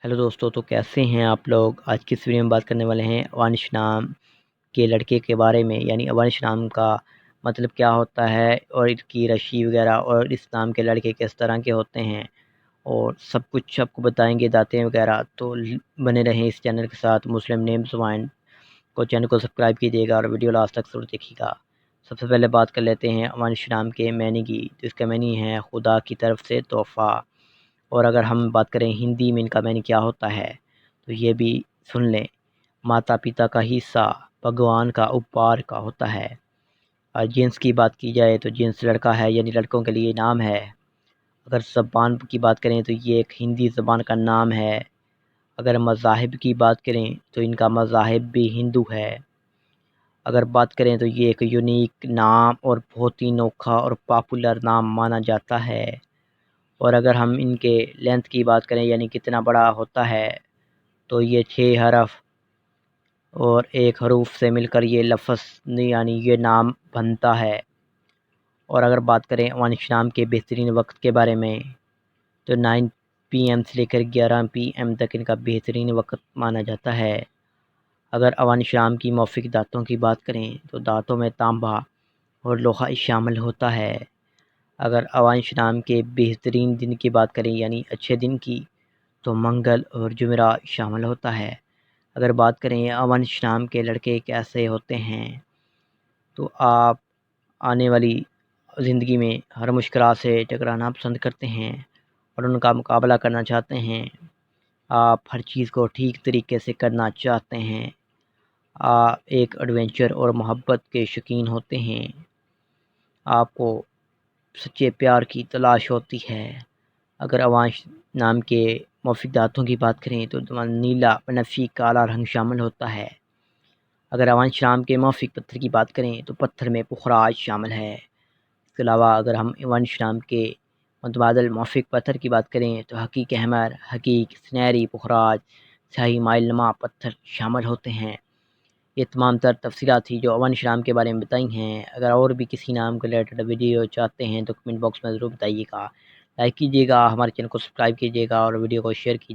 Hello दोस्तों, तो कैसे हैं आप लोग। आज की इस वीडियो में बात करने वाले हैं अवानिश नाम के लड़के के बारे में। यानी अवानिश नाम का मतलब क्या होता है और इसकी रशी वगैरह और इस नाम के लड़के किस तरह के होते हैं और सब कुछ आपको बताएंगे, दातें वगैरह। तो बने रहें इस चैनल के साथ। मुस्लिम नेम्स वाइंड को चैनल को सब्सक्राइब कीजिएगा और वीडियो लास्ट तक जरूर देखिएगा। सबसे पहले बात कर लेते हैं अवानिश नाम के मैनी की, जिसका मैनी है खुदा की तरफ से तोहफ़ा। और अगर हम बात करें हिंदी में इनका मैंने क्या होता है, तो ये भी सुन लें। माता पिता का हिस्सा, भगवान का उपहार का होता है। और जिन्स की बात की जाए तो जिन्स लड़का है, यानी लड़कों के लिए नाम है। अगर ज़बान की बात करें तो ये एक हिंदी ज़बान का नाम है। अगर मज़ाहिब की बात करें तो इनका मज़ाहिब भी हिंदू है। अगर बात करें तो ये एक यूनिक नाम और बहुत ही अनोखा और पॉपुलर नाम माना जाता है। और अगर हम इनके लेंथ की बात करें, यानी कितना बड़ा होता है, तो ये 6 हरफ और एक हरूफ से मिलकर ये लफ्ज़ यानी ये नाम बनता है। और अगर बात करें अवानिश नाम के बेहतरीन वक्त के बारे में, तो 9 PM से लेकर 11 PM तक इनका बेहतरीन वक्त माना जाता है। अगर अवानिश नाम की मौफिक दांतों की बात करें तो दांतों में तांबा और लोहा शामिल होता है। अगर अवानिश नाम के बेहतरीन दिन की बात करें, यानी अच्छे दिन की, तो मंगल और जुमेरात शामिल होता है। अगर बात करें अवंश नाम के लड़के कैसे होते हैं, तो आप आने वाली ज़िंदगी में हर मुश्किल से टकराना पसंद करते हैं और उनका मुकाबला करना चाहते हैं। आप हर चीज़ को ठीक तरीके से करना चाहते हैं। आप एक एडवेंचर और मोहब्बत के शौकीन होते हैं। आपको सच्चे प्यार की तलाश होती है। अगर अवांश नाम के मौफ़िक़ातों की बात करें तो नीला, बनफ़ी, काला रंग शामिल होता है। अगर अवांश नाम के मौफ़िक़ पत्थर की बात करें तो पत्थर में पुखराज शामिल है। इसके अलावा अगर हम अवांश नाम के मुतबादल मौफ़िक़ पत्थर की बात करें तो हकीक अहमर, हकीक, सुनहरी, पुखराज, स्याही माइलनुमा पत्थर शामिल होते हैं। ये तमाम तर तफ़सीलात थी जो अवानिश नाम के बारे में बताई हैं। अगर और भी किसी नाम के रिलेटेड वीडियो चाहते हैं तो कमेंट बॉक्स में ज़रूर बताइएगा। लाइक कीजिएगा, हमारे चैनल को सब्सक्राइब कीजिएगा और वीडियो को शेयर कीजिए।